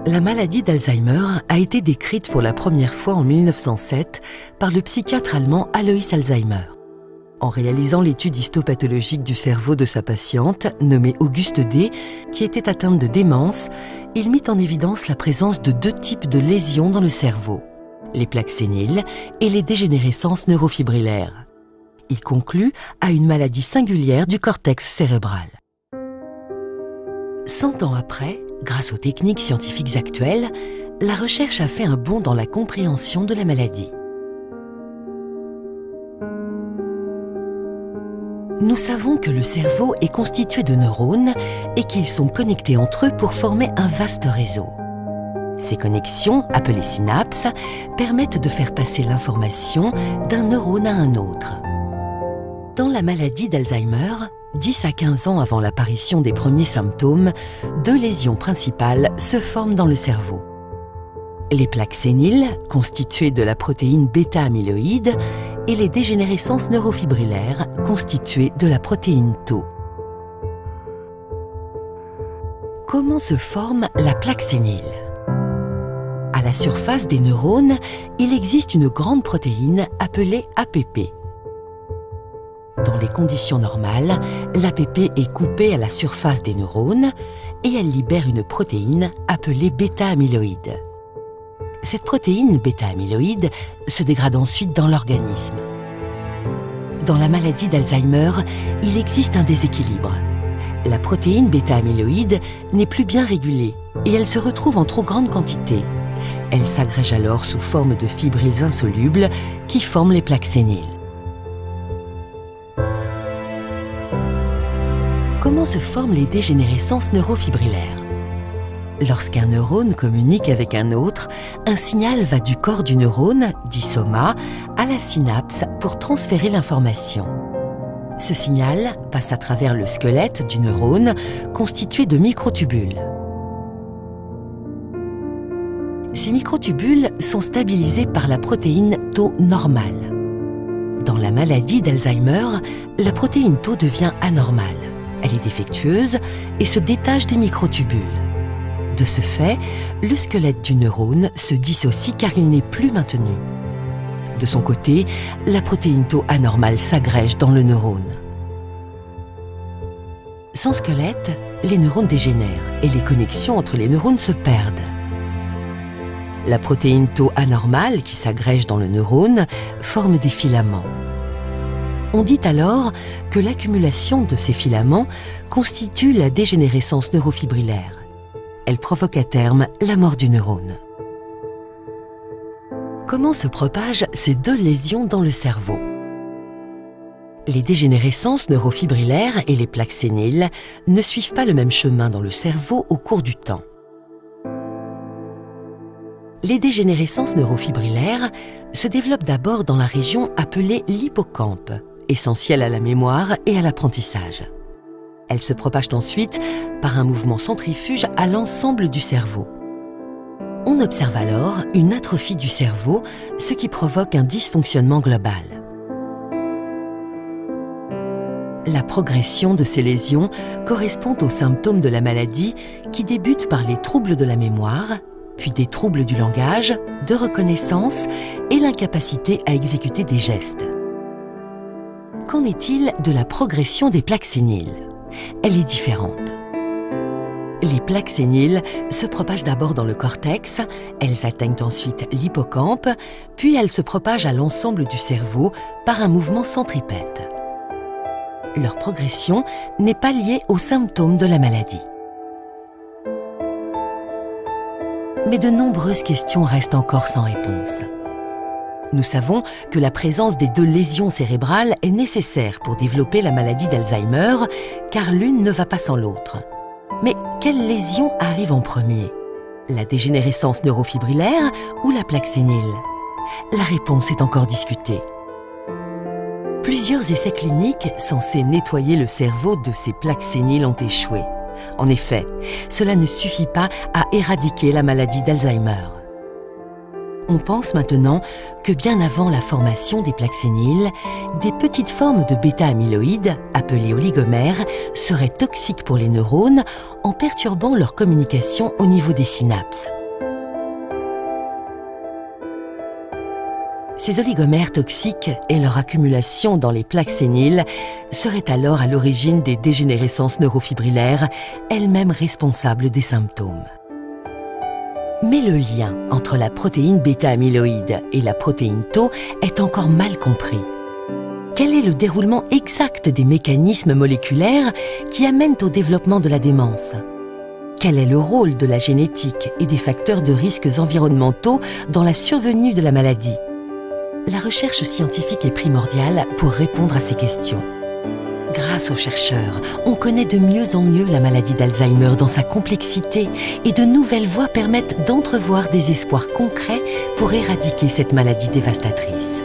La maladie d'Alzheimer a été décrite pour la première fois en 1907 par le psychiatre allemand Alois Alzheimer. En réalisant l'étude histopathologique du cerveau de sa patiente, nommée Auguste D, qui était atteinte de démence, il mit en évidence la présence de deux types de lésions dans le cerveau, les plaques séniles et les dégénérescences neurofibrillaires. Il conclut à une maladie singulière du cortex cérébral. 100 ans après, grâce aux techniques scientifiques actuelles, la recherche a fait un bond dans la compréhension de la maladie. Nous savons que le cerveau est constitué de neurones et qu'ils sont connectés entre eux pour former un vaste réseau. Ces connexions, appelées synapses, permettent de faire passer l'information d'un neurone à un autre. Dans la maladie d'Alzheimer, 10 à 15 ans avant l'apparition des premiers symptômes, deux lésions principales se forment dans le cerveau. Les plaques séniles, constituées de la protéine bêta-amyloïde, et les dégénérescences neurofibrillaires, constituées de la protéine tau. Comment se forme la plaque sénile? À la surface des neurones, il existe une grande protéine appelée APP. Dans les conditions normales, l'APP est coupée à la surface des neurones et elle libère une protéine appelée bêta-amyloïde. Cette protéine bêta-amyloïde se dégrade ensuite dans l'organisme. Dans la maladie d'Alzheimer, il existe un déséquilibre. La protéine bêta-amyloïde n'est plus bien régulée et elle se retrouve en trop grande quantité. Elle s'agrège alors sous forme de fibriles insolubles qui forment les plaques séniles. Comment se forment les dégénérescences neurofibrillaires? Lorsqu'un neurone communique avec un autre, un signal va du corps du neurone, dit soma, à la synapse pour transférer l'information. Ce signal passe à travers le squelette du neurone, constitué de microtubules. Ces microtubules sont stabilisés par la protéine tau normale. Dans la maladie d'Alzheimer, la protéine tau devient anormale. Elle est défectueuse et se détache des microtubules. De ce fait, le squelette du neurone se dissocie car il n'est plus maintenu. De son côté, la protéine tau anormale s'agrège dans le neurone. Sans squelette, les neurones dégénèrent et les connexions entre les neurones se perdent. La protéine tau anormale qui s'agrège dans le neurone forme des filaments. On dit alors que l'accumulation de ces filaments constitue la dégénérescence neurofibrillaire. Elle provoque à terme la mort du neurone. Comment se propagent ces deux lésions dans le cerveau? Les dégénérescences neurofibrillaires et les plaques séniles ne suivent pas le même chemin dans le cerveau au cours du temps. Les dégénérescences neurofibrillaires se développent d'abord dans la région appelée l'hippocampe, essentielle à la mémoire et à l'apprentissage. Elles se propagent ensuite par un mouvement centrifuge à l'ensemble du cerveau. On observe alors une atrophie du cerveau, ce qui provoque un dysfonctionnement global. La progression de ces lésions correspond aux symptômes de la maladie qui débutent par les troubles de la mémoire, puis des troubles du langage, de reconnaissance et l'incapacité à exécuter des gestes. Qu'en est-il de la progression des plaques séniles? Elle est différente. Les plaques séniles se propagent d'abord dans le cortex, elles atteignent ensuite l'hippocampe, puis elles se propagent à l'ensemble du cerveau par un mouvement centripète. Leur progression n'est pas liée aux symptômes de la maladie. Mais de nombreuses questions restent encore sans réponse. Nous savons que la présence des deux lésions cérébrales est nécessaire pour développer la maladie d'Alzheimer, car l'une ne va pas sans l'autre. Mais quelle lésion arrive en premier? La dégénérescence neurofibrillaire ou la plaque sénile? La réponse est encore discutée. Plusieurs essais cliniques censés nettoyer le cerveau de ces plaques séniles ont échoué. En effet, cela ne suffit pas à éradiquer la maladie d'Alzheimer. On pense maintenant que bien avant la formation des plaques séniles, des petites formes de bêta-amyloïdes, appelées oligomères, seraient toxiques pour les neurones en perturbant leur communication au niveau des synapses. Ces oligomères toxiques et leur accumulation dans les plaques séniles seraient alors à l'origine des dégénérescences neurofibrillaires, elles-mêmes responsables des symptômes. Mais le lien entre la protéine bêta-amyloïde et la protéine Tau est encore mal compris. Quel est le déroulement exact des mécanismes moléculaires qui amènent au développement de la démence? Quel est le rôle de la génétique et des facteurs de risques environnementaux dans la survenue de la maladie? La recherche scientifique est primordiale pour répondre à ces questions. Grâce aux chercheurs, on connaît de mieux en mieux la maladie d'Alzheimer dans sa complexité et de nouvelles voies permettent d'entrevoir des espoirs concrets pour éradiquer cette maladie dévastatrice.